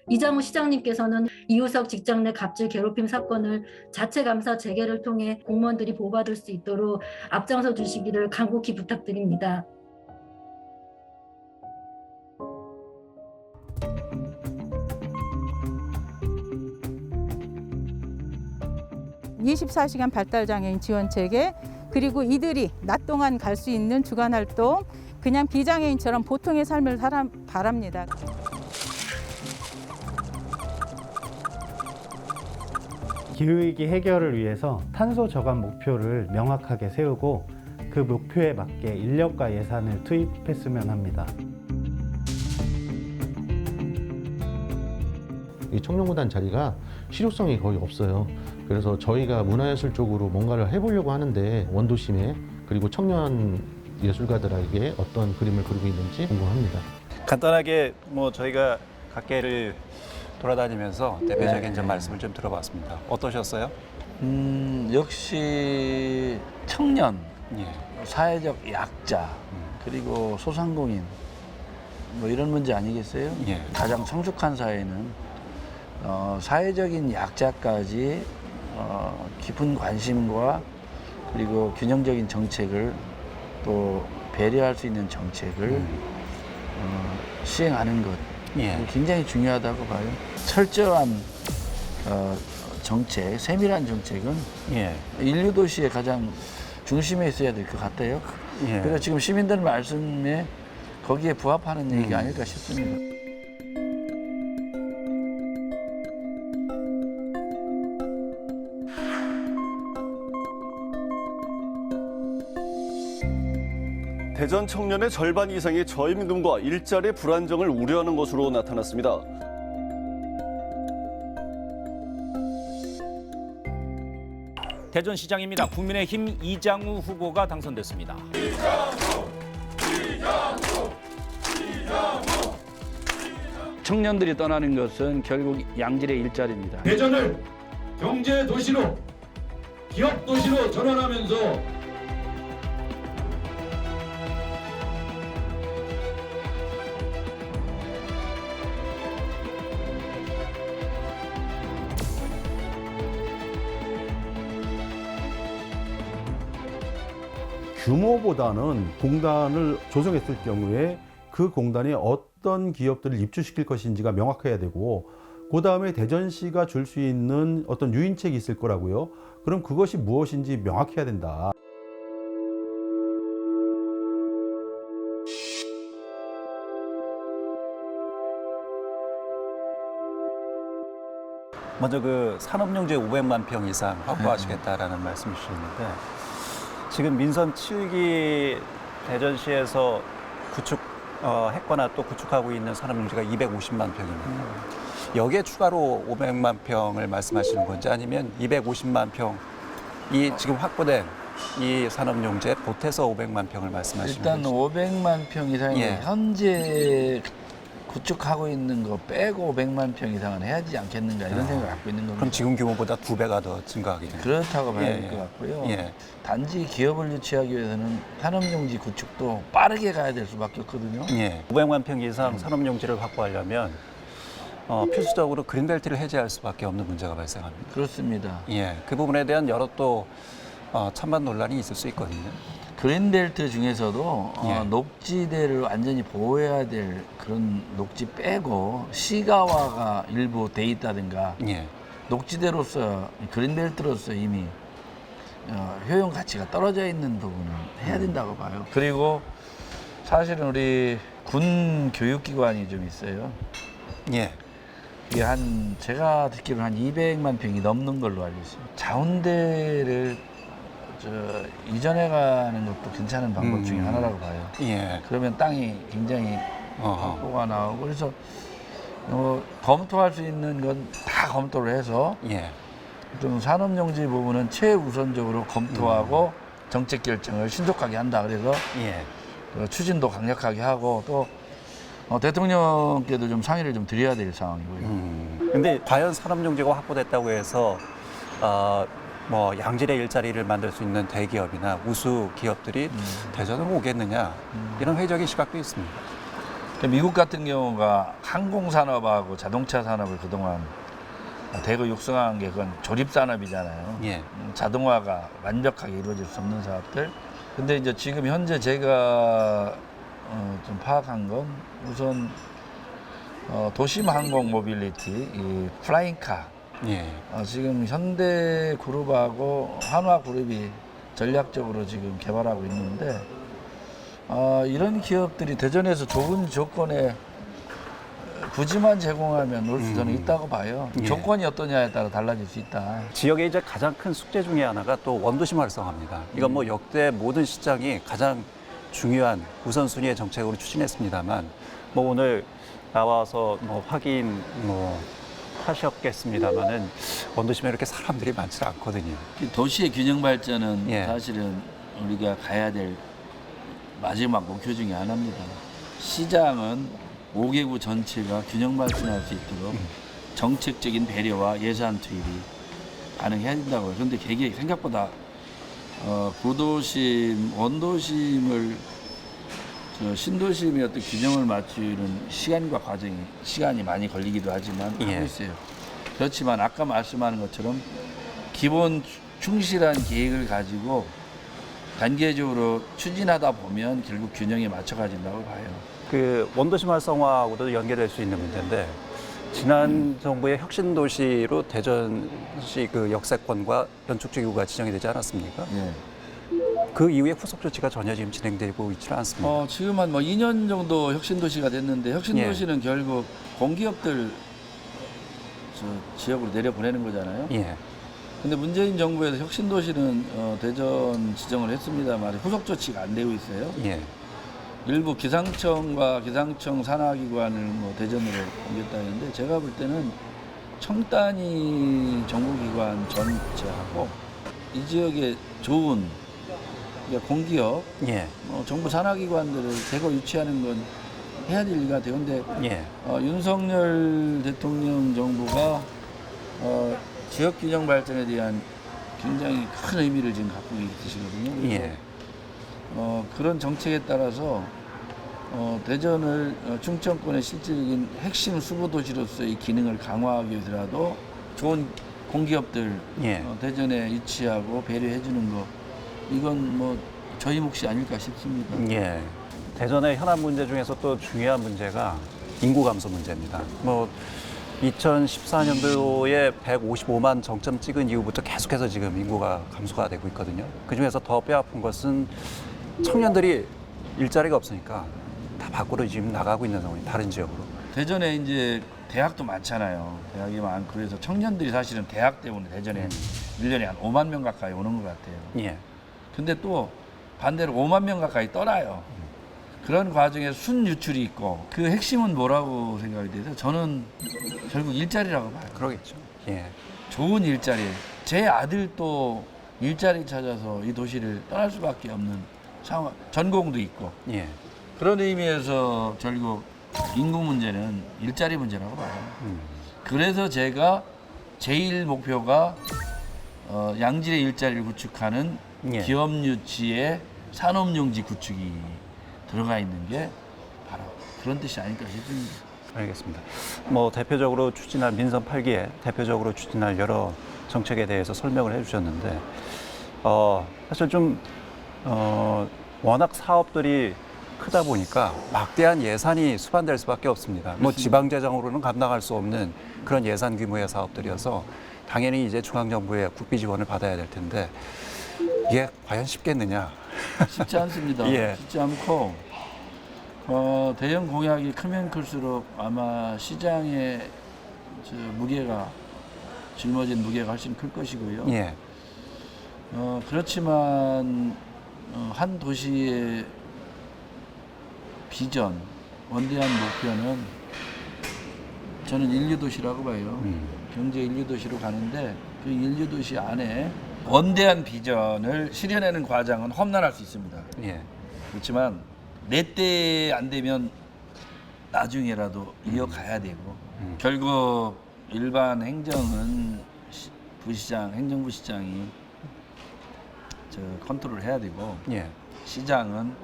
이장우 시장님께서는 이우석 직장 내 갑질 괴롭힘 사건을 자체 감사 재개를 통해 공무원들이 보호받을 수 있도록 앞장서 주시기를 간곡히 부탁드립니다. (24시간) 발달장애인 지원체계, 그리고 이들이 낮 동안 갈 수 있는 주간활동, 그냥 비장애인처럼 보통의 삶을 바랍니다. 기후위기 해결을 위해서 탄소 저감 목표를 명확하게 세우고 그 목표에 맞게 인력과 예산을 투입했으면 합니다. 이 청년구단 자리가 실효성이 거의 없어요. 그래서 저희가 문화예술 쪽으로 뭔가를 해보려고 하는데 원도심에 그리고 청년 예술가들에게 어떤 그림을 그리고 있는지 궁금합니다. 간단하게 뭐 저희가 각계를 돌아다니면서 대표적인 좀 말씀을 좀 들어봤습니다. 어떠셨어요? 역시 청년, 사회적 약자, 그리고 소상공인 뭐 이런 문제 아니겠어요? 가장 성숙한 사회는 사회적인 약자까지 깊은 관심과 그리고 균형적인 정책을 또 배려할 수 있는 정책을 시행하는 것 굉장히 중요하다고 봐요. 철저한 정책, 세밀한 정책은 인류 도시의 가장 중심에 있어야 될 것 같아요. 그래서 지금 시민들 말씀에 거기에 부합하는 얘기가 아닐까 싶습니다. 대전 청년의 절반 이상이 저임금과 일자리 불안정을 우려하는 것으로 나타났습니다. 대전시장입니다. 국민의힘 이장우 후보가 당선됐습니다. 청년들이 떠나는 것은 결국 양질의 일자리입니다. 대전을 경제 도시로, 기업 도시로 전환하면서 규모보다는 공단을 조성했을 경우에 그 공단에 어떤 기업들을 입주시킬 것인지가 명확해야 되고, 그 다음에 대전시가 줄 수 있는 어떤 유인책이 있을 거라고요. 그럼 그것이 무엇인지 명확해야 된다. 먼저 그 산업용지 500만 평 이상 확보하시겠다라는 말씀이셨는데, 지금 민선 7기 대전시에서 했거나 또 구축하고 있는 산업용지가 250만 평입니다. 여기에 추가로 500만 평을 말씀하시는 건지, 아니면 250만 평이 지금 확보된 이 산업용지에 보태서 500만 평을 말씀하시는 일단 건지. 500만 평 이상이 현재 구축하고 있는 거 빼고 500만 평 이상은 해야지 않겠는가 이런 생각을 갖고 있는 겁니다. 그럼 지금 규모보다 2배가 더 증가하게 됩니다. 그렇다고 봐야 될 것 같고요. 단지 기업을 유치하기 위해서는 산업용지 구축도 빠르게 가야 될 수밖에 없거든요. 500만 평 이상 산업용지를 확보하려면 필수적으로 그린벨트를 해제할 수밖에 없는 문제가 발생합니다. 그렇습니다. 그 부분에 대한 여러 또 찬반 논란이 있을 수 있거든요. 그린벨트 중에서도 녹지대를 완전히 보호해야 될 그런 녹지 빼고 시가화가 일부 돼 있다든가 녹지대로서 그린벨트로서 이미 효용 가치가 떨어져 있는 부분은 해야 된다고 봐요. 그리고 사실은 우리 군 교육기관이 좀 있어요. 이게 제가 듣기로는 한 200만 평이 넘는 걸로 알고 있습니다. 자운대를 이전해 가는 것도 괜찮은 방법 중에 하나라고 봐요. 그러면 땅이 굉장히 확보가 나오고, 그래서 검토할 수 있는 건 다 검토를 해서 좀 산업용지 부분은 최우선적으로 검토하고 정책 결정을 신속하게 한다. 그래서 추진도 강력하게 하고 또 대통령께도 좀 상의를 좀 드려야 될 상황이고요. 근데 과연 산업용지가 확보됐다고 해서 뭐 양질의 일자리를 만들 수 있는 대기업이나 우수 기업들이 대전으로 오겠느냐, 이런 회의적인 시각도 있습니다. 미국 같은 경우가 항공산업하고 자동차 산업을 그동안 대거 육성한 게 그건 조립산업이잖아요. 자동화가 완벽하게 이루어질 수 없는 사업들. 근데 이제 지금 현재 제가 좀 파악한 건 우선 도심 항공 모빌리티, 이 플라잉카, 지금 현대그룹하고 한화그룹이 전략적으로 지금 개발하고 있는데, 이런 기업들이 대전에서 좋은 조건에 부지만 제공하면 올 수는 있다고 봐요. 예. 조건이 어떠냐에 따라 달라질 수 있다. 지역의 이제 가장 큰 숙제 중에 하나가 또 원도심 활성화입니다. 이건 뭐 역대 모든 시장이 가장 중요한 우선순위의 정책으로 추진했습니다만 뭐 오늘 나와서 뭐 확인 뭐 하셨겠습니다만은 원도심에 이렇게 사람들이 많지 않거든요. 도시의 균형 발전은 예. 사실은 우리가 가야 될 마지막 목표 중에 하나입니다. 시장은 5개구 전체가 균형 발전할 수 있도록 정책적인 배려와 예산 투입이 가능해야 된다고요. 그런데 그게 생각보다 구도심, 원도심을 신도심의 어떤 균형을 맞추는 시간과 시간이 많이 걸리기도 하지만 하고 있어요. 그렇지만 아까 말씀하는 것처럼 기본 충실한 계획을 가지고 단계적으로 추진하다 보면 결국 균형에 맞춰가진다고 봐요. 그 원도심 활성화하고도 연계될 수 있는 문제인데 지난 정부의 혁신도시로 대전시 그 역세권과 연축지구가 지정이 되지 않았습니까? 예. 그 이후에 후속 조치가 전혀 지금 진행되고 있지는 않습니다. 지금 한 2년 정도 혁신도시가 됐는데 혁신도시는 결국 공기업들 지역으로 내려보내는 거잖아요. 예. 근데 문재인 정부에서 혁신도시는 대전 지정을 했습니다만 후속 조치가 안 되고 있어요. 예. 일부 기상청과 기상청 산하기관을 뭐 대전으로 옮겼다 했는데 제가 볼 때는 청단위 정부기관 전체하고 이 지역에 좋은 그러니까 공기업, 정부 산하기관들을 대거 유치하는 건 해야 될 일이 같아요. 근데 윤석열 대통령 정부가 지역균형 발전에 대한 굉장히 큰 의미를 지금 갖고 계시거든요. 그런 정책에 따라서 대전을 충청권의 실질적인 핵심 수도 도시로서의 기능을 강화하기 위해서라도 좋은 공기업들 대전에 유치하고 배려해 주는 거 이건 뭐 저희 몫이 아닐까 싶습니다. 예. 대전의 현안 문제 중에서 또 중요한 문제가 인구 감소 문제입니다. 뭐 2014년도에 155만 정점 찍은 이후부터 계속해서 지금 인구가 감소가 되고 있거든요. 그중에서 더 뼈아픈 것은 청년들이 일자리가 없으니까 다 밖으로 지금 나가고 있는 상황이 다른 지역으로. 대전에 이제 대학도 많잖아요. 대학이 많고 그래서 청년들이 사실은 대학 때문에 대전에 1년에 한 5만 명 가까이 오는 것 같아요. 예. 근데 또 반대로 5만 명 가까이 떠나요. 그런 과정에 순유출이 있고 그 핵심은 뭐라고 생각이 돼서 저는 결국 일자리라고 봐요. 그러겠죠. 예. 좋은 일자리. 제 아들도 일자리 찾아서 이 도시를 떠날 수밖에 없는 상황. 전공도 있고. 예. 그런 의미에서 결국 인구 문제는 일자리 문제라고 봐요. 그래서 제가 제일 목표가 양질의 일자리를 구축하는 기업 유치에 산업용지 구축이 들어가 있는 게 바로 그런 뜻이 아닐까 싶습니다. 알겠습니다. 뭐 대표적으로 추진할 민선 8기에 대표적으로 추진할 여러 정책에 대해서 설명을 해주셨는데 사실 좀 워낙 사업들이 크다 보니까 막대한 예산이 수반될 수밖에 없습니다. 뭐 지방 재정으로는 감당할 수 없는 그런 예산 규모의 사업들이어서 당연히 이제 중앙 정부의 국비 지원을 받아야 될 텐데 이게 과연 쉽겠느냐? 쉽지 않습니다. 예. 쉽지 않고 대형 공약이 크면 클수록 아마 시장의 무게가 짊어진 무게가 훨씬 클 것이고요. 예. 그렇지만 한 도시의 비전, 원대한 목표는 저는 인류도시라고 봐요. 경제 인류도시로 가는데 그 인류도시 안에 원대한 비전을 실현하는 과정은 험난할 수 있습니다. 예. 그렇지만 내 때 안 되면 나중에라도 이어가야 되고 결국 일반 행정은 부시장, 행정부 시장이 컨트롤 해야 되고 시장은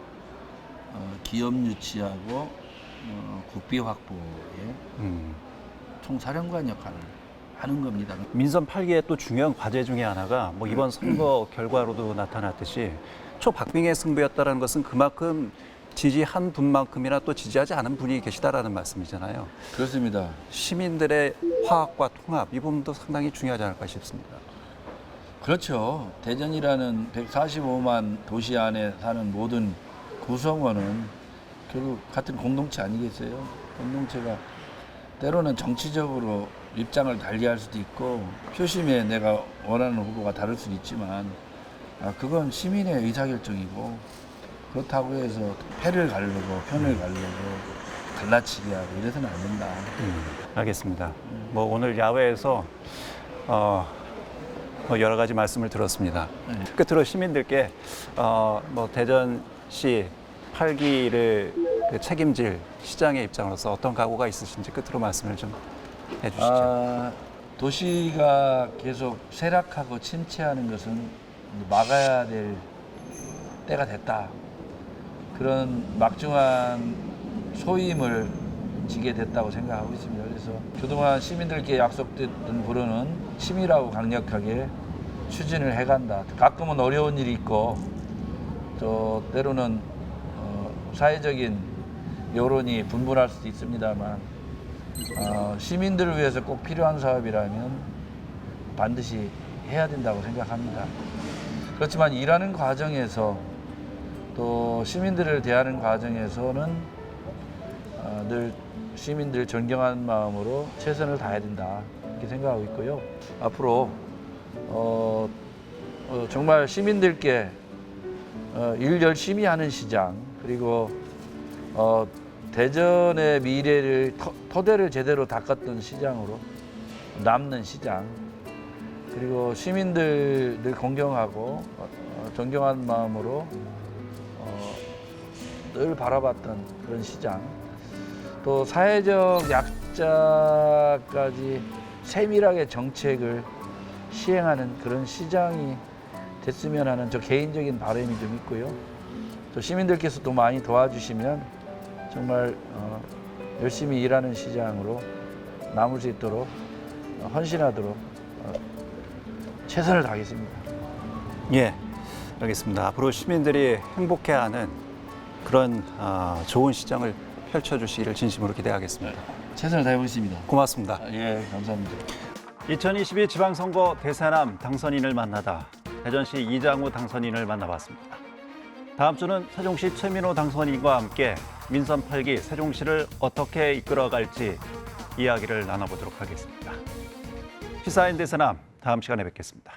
기업 유치하고 국비 확보에 총사령관 역할을 하는 겁니다. 민선 8기의 또 중요한 과제 중에 하나가 뭐 이번 선거 결과로도 나타났듯이 초박빙의 승부였다는 것은 그만큼 지지한 분만큼이나 또 지지하지 않은 분이 계시다라는 말씀이잖아요. 그렇습니다. 시민들의 화합과 통합 이 부분도 상당히 중요하지 않을까 싶습니다. 그렇죠. 대전이라는 145만 도시 안에 사는 모든 구성원은 결국 같은 공동체 아니겠어요? 공동체가 때로는 정치적으로 입장을 달리할 수도 있고 표심에 내가 원하는 후보가 다를 수도 있지만 그건 시민의 의사결정이고 그렇다고 해서 패를 가르고 편을 가르고 갈라치기 하고 이래서는 안 된다. 알겠습니다. 뭐 오늘 야외에서 뭐 여러 가지 말씀을 들었습니다. 끝으로 시민들께 뭐 대전시 8기를 책임질 시장의 입장으로서 어떤 각오가 있으신지 끝으로 말씀을 좀 해주시죠. 도시가 계속 쇠락하고 침체하는 것은 막아야 될 때가 됐다. 그런 막중한 소임을 지게 됐다고 생각하고 있습니다. 그래서 그동안 시민들께 약속됐던 부분은 치밀하고 강력하게 추진을 해간다. 가끔은 어려운 일이 있고 또 때로는 사회적인 여론이 분분할 수도 있습니다만 시민들을 위해서 꼭 필요한 사업이라면 반드시 해야 된다고 생각합니다. 그렇지만 일하는 과정에서 또 시민들을 대하는 과정에서는 늘 시민들 존경하는 마음으로 최선을 다해야 된다 이렇게 생각하고 있고요. 앞으로 정말 시민들께 일 열심히 하는 시장 그리고 대전의 미래를 토대를 제대로 닦았던 시장으로 남는 시장 그리고 시민들 늘 공경하고 존경하는 마음으로 늘 바라봤던 그런 시장 또 사회적 약자까지 세밀하게 정책을 시행하는 그런 시장이 됐으면 하는 저 개인적인 바람이 좀 있고요. 또 시민들께서도 많이 도와주시면 정말 열심히 일하는 시장으로 남을 수 있도록 헌신하도록 최선을 다하겠습니다. 예, 알겠습니다. 앞으로 시민들이 행복해하는 그런 좋은 시장을 펼쳐주시기를 진심으로 기대하겠습니다. 최선을 다해보겠습니다. 고맙습니다. 예, 감사합니다. 2022 지방선거 대세남 당선인을 만나다 대전시 이장우 당선인을 만나봤습니다. 다음 주는 세종시 최민호 당선인과 함께 민선 8기 세종시를 어떻게 이끌어갈지 이야기를 나눠보도록 하겠습니다. 시사인 대세남 다음 시간에 뵙겠습니다.